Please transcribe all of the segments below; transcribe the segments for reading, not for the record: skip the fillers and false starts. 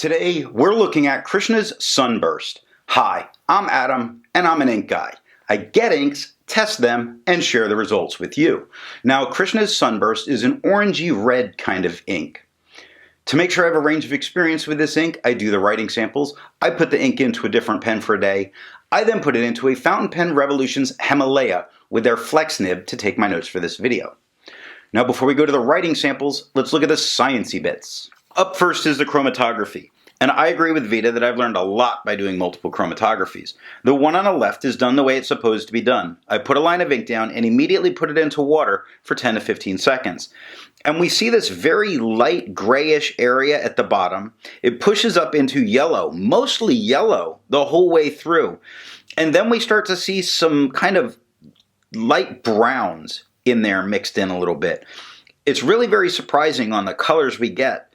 Today, we're looking at Krishna's Sunburst. Hi, I'm Adam, and I'm an ink guy. I get inks, test them, and share the results with you. Now, Krishna's Sunburst is an orangey red kind of ink. To make sure I have a range of experience with this ink, I do the writing samples. I put the ink into a different pen for a day. I then put it into a Fountain Pen Revolution's Himalaya with their flex nib to take my notes for this video. Now, before we go to the writing samples, let's look at the sciencey bits. Up first is the chromatography. And I agree with Vita that I've learned a lot by doing multiple chromatographies. The one on the left is done the way it's supposed to be done. I put a line of ink down and immediately put it into water for 10 to 15 seconds. And we see this very light grayish area at the bottom. It pushes up into yellow, mostly yellow, the whole way through. And then we start to see some kind of light browns in there mixed in a little bit. It's really very surprising on the colors we get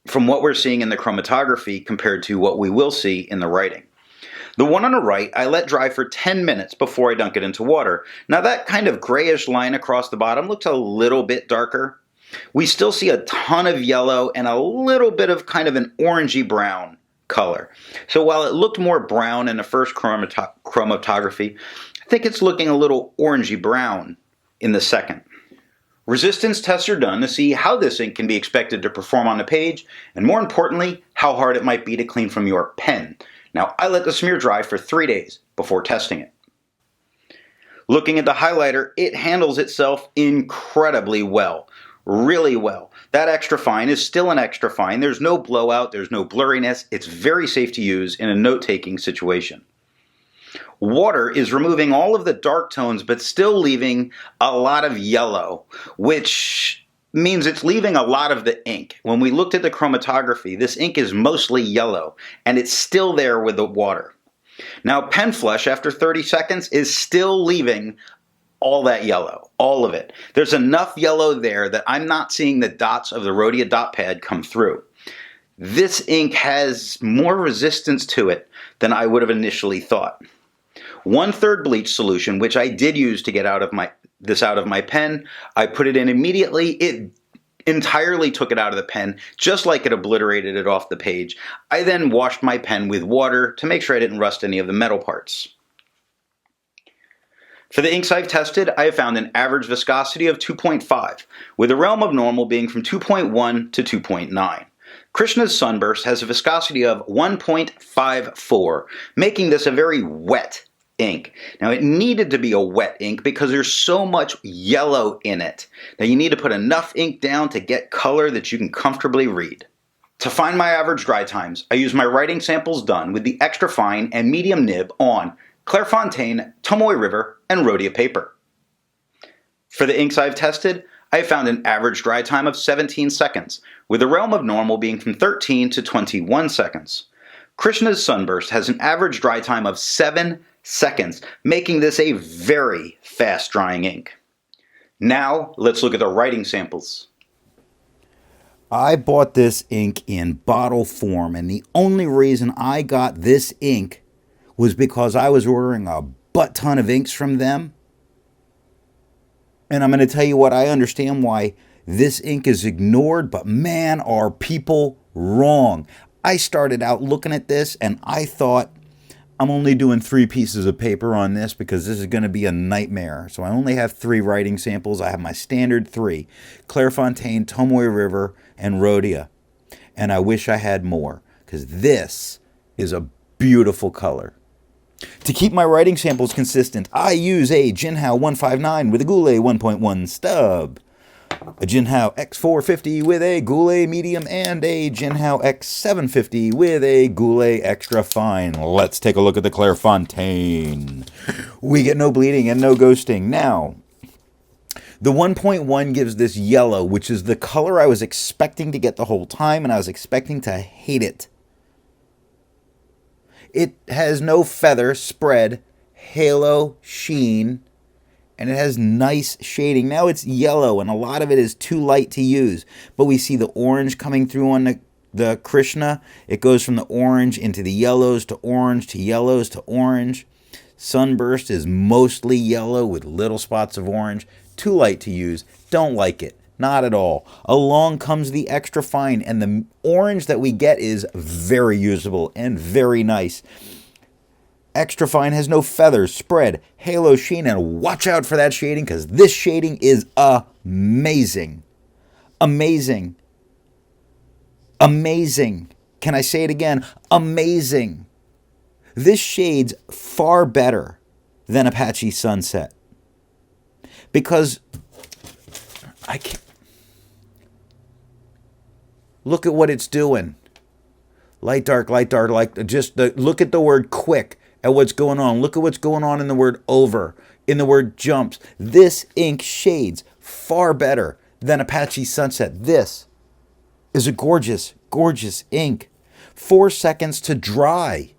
from what we're seeing in the chromatography compared to what we will see in the writing. The one on the right, I let dry for 10 minutes before I dunk it into water. Now that kind of grayish line across the bottom looks a little bit darker. We still see a ton of yellow and a little bit of kind of an orangey brown color. So while it looked more brown in the first chromatography, I think it's looking a little orangey brown in the second. Resistance tests are done to see how this ink can be expected to perform on the page, and more importantly, how hard it might be to clean from your pen. Now, I let the smear dry for 3 days before testing it. Looking at the highlighter, it handles itself incredibly well. Really well. That extra fine is still an extra fine. There's no blowout, there's no blurriness. It's very safe to use in a note-taking situation. Water is removing all of the dark tones but still leaving a lot of yellow, which means it's leaving a lot of the ink. When we looked at the chromatography, this ink is mostly yellow and it's still there with the water. Now, pen flush after 30 seconds is still leaving all that yellow, all of it. There's enough yellow there that I'm not seeing the dots of the Rhodia dot pad come through. This ink has more resistance to it than I would have initially thought. 1/3 bleach solution, which I did use to get this out of my pen. I put it in immediately. It entirely took it out of the pen, just like it obliterated it off the page. I then washed my pen with water to make sure I didn't rust any of the metal parts. For the inks I've tested, I have found an average viscosity of 2.5, with the realm of normal being from 2.1 to 2.9. Krishna's Sunburst has a viscosity of 1.54, making this a very wet ink. Now, it needed to be a wet ink because there's so much yellow in it. Now, you need to put enough ink down to get color that you can comfortably read. To find my average dry times, I use my writing samples done with the extra fine and medium nib on Clairefontaine, Tomoe River, and Rhodia paper. For the inks I've tested, I have found an average dry time of 17 seconds, with the realm of normal being from 13 to 21 seconds. Krishna's Sunburst has an average dry time of 7 seconds, making this a very fast drying ink. Now, let's look at the writing samples. I bought this ink in bottle form, and the only reason I got this ink was because I was ordering a butt ton of inks from them. And I'm going to tell you what, I understand why this ink is ignored, but man, are people wrong. I started out looking at this and I thought, I'm only doing 3 pieces of paper on this because this is going to be a nightmare. So I only have 3 writing samples. I have my standard 3, Clairefontaine, Tomoe River, and Rhodia. And I wish I had more because this is a beautiful color. To keep my writing samples consistent, I use a Jinhao 159 with a Goulet 1.1 stub, a Jinhao X450 with a Goulet medium, and a Jinhao X750 with a Goulet extra fine. Let's take a look at the Clairefontaine. We get no bleeding and no ghosting. Now, the 1.1 gives this yellow, which is the color I was expecting to get the whole time, and I was expecting to hate it. It has no feather, spread, halo, sheen, and it has nice shading. Now it's yellow, and a lot of it is too light to use. But we see the orange coming through on the Krishna. It goes from the orange into the yellows to orange to yellows to orange. Sunburst is mostly yellow with little spots of orange. Too light to use. Don't like it. Not at all. Along comes the extra fine, and the orange that we get is very usable and very nice. Extra fine has no feathers, spread, halo, sheen, and watch out for that shading because this shading is amazing. Amazing. Amazing. Can I say it again? Amazing. This shades far better than Apache Sunset because I can't. Look at what it's doing. Light, dark, light. Just look at the word quick, at what's going on. Look at what's going on in the word over, in the word jumps. This ink shades far better than Apache Sunset. This is a gorgeous, gorgeous ink. 4 seconds to dry.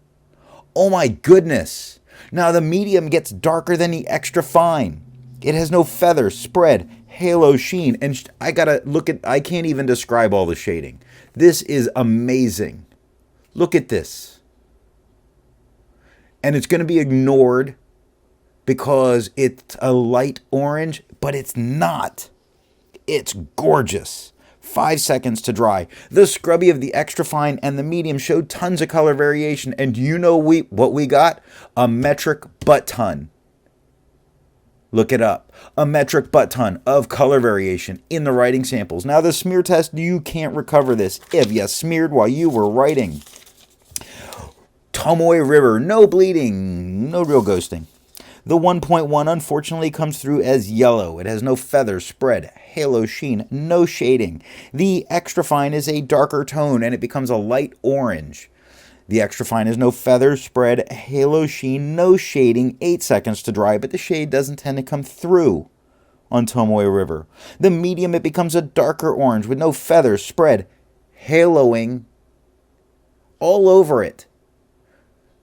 Oh my goodness. Now the medium gets darker than the extra fine. It has no feather, spread, halo, sheen, and I can't even describe all the shading. This is amazing. Look at this. And it's going to be ignored because it's a light orange, but it's not. It's gorgeous. 5 seconds to dry. The scrubby of the extra fine and the medium showed tons of color variation, and you know what we got? A metric butt ton. Look it up. A metric butt ton of color variation in the writing samples. Now the smear test, you can't recover this if you smeared while you were writing. Tomoe River, no bleeding, no real ghosting. The 1.1 unfortunately comes through as yellow. It has no feather, spread, halo, sheen, no shading. The extra fine is a darker tone and it becomes a light orange. The extra fine has no feather, spread, halo, sheen, no shading, 8 seconds to dry, but the shade doesn't tend to come through on Tomoe River. The medium, it becomes a darker orange with no feather, spread, haloing all over it.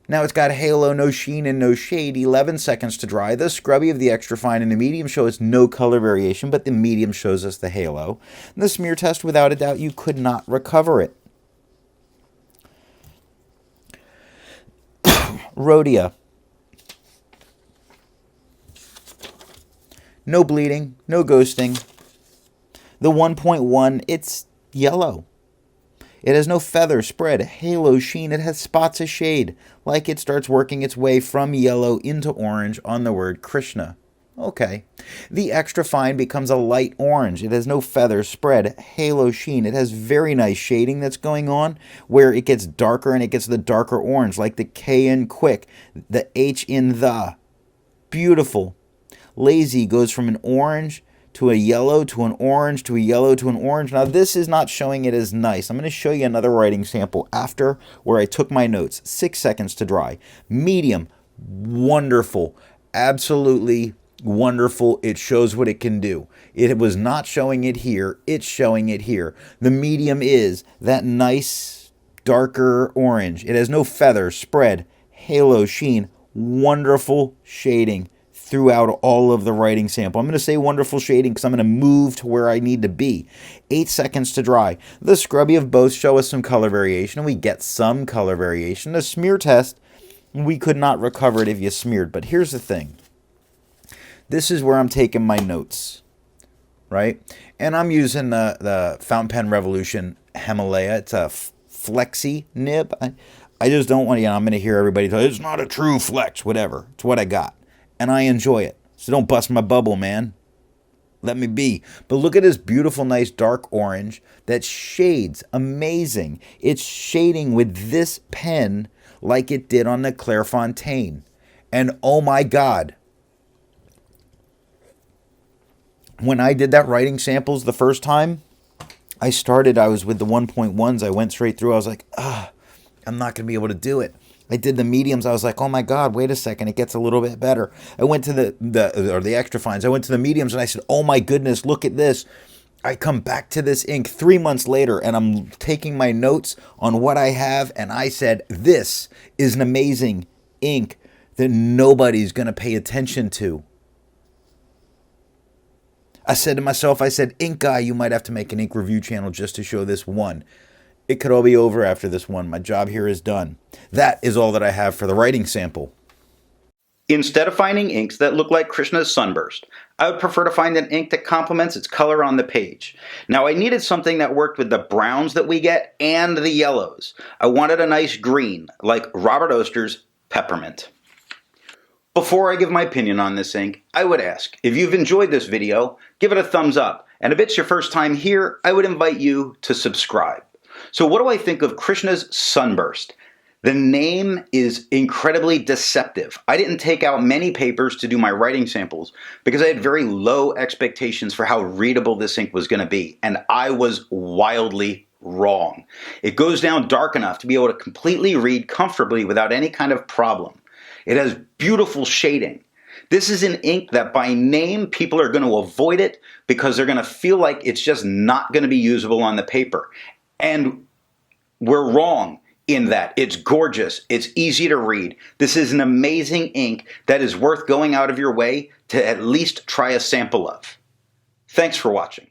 Now it's got halo, no sheen, and no shade, 11 seconds to dry. The scrubby of the extra fine and the medium show us no color variation, but the medium shows us the halo. And the smear test, without a doubt, you could not recover it. Rhodia. No bleeding, no ghosting. The 1.1, it's yellow. It has no feather, spread, halo, sheen. It has spots of shade, like it starts working its way from yellow into orange on the word Krishna. Okay. The extra fine becomes a light orange. It has no feather, spread, halo, sheen. It has very nice shading that's going on where it gets darker and it gets the darker orange, like the K in quick, the H in the. Beautiful. Lazy goes from an orange to a yellow to an orange to a yellow to an orange. Now this is not showing it as nice. I'm going to show you another writing sample after where I took my notes. 6 seconds to dry. Medium, wonderful, absolutely wonderful. It shows what it can do. It was not showing it here. It's showing it here. The medium is that nice darker orange. It has no feather, spread, halo, sheen, wonderful shading throughout all of the writing sample. I'm going to say wonderful shading because I'm going to move to where I need to be. 8 seconds to dry. The scrubby of both show us some color variation, and we get some color variation. The smear test, we could not recover it if you smeared. But here's the thing. This is where I'm taking my notes, right? And I'm using the Fountain Pen Revolution Himalaya. It's a flexi nib. I just don't want to, I'm going to hear everybody tell it's not a true flex, whatever. It's what I got. And I enjoy it. So don't bust my bubble, man. Let me be. But look at this beautiful, nice dark orange that shades amazing. It's shading with this pen like it did on the Clairefontaine. And oh my God. When I did that writing samples the first time, I was with the 1.1s. I went straight through. I was like, I'm not going to be able to do it. I did the mediums. I was like, oh my God, wait a second. It gets a little bit better. I went to the extra fines. I went to the mediums and I said, oh my goodness, look at this. I come back to this ink 3 months later and I'm taking my notes on what I have. And I said, this is an amazing ink that nobody's going to pay attention to. I said to myself, ink guy, you might have to make an ink review channel just to show this one. It could all be over after this one. My job here is done. That is all that I have for the writing sample. Instead of finding inks that look like Krishna's Sunburst, I would prefer to find an ink that complements its color on the page. Now I needed something that worked with the browns that we get and the yellows. I wanted a nice green, like Robert Oster's Peppermint. Before I give my opinion on this ink, I would ask, if you've enjoyed this video, give it a thumbs up. And if it's your first time here, I would invite you to subscribe. So what do I think of Krishna's Sunburst? The name is incredibly deceptive. I didn't take out many papers to do my writing samples because I had very low expectations for how readable this ink was going to be, and I was wildly wrong. It goes down dark enough to be able to completely read comfortably without any kind of problem. It has beautiful shading. This is an ink that by name people are going to avoid it because they're going to feel like it's just not going to be usable on the paper. And we're wrong in that. It's gorgeous. It's easy to read. This is an amazing ink that is worth going out of your way to at least try a sample of. Thanks for watching.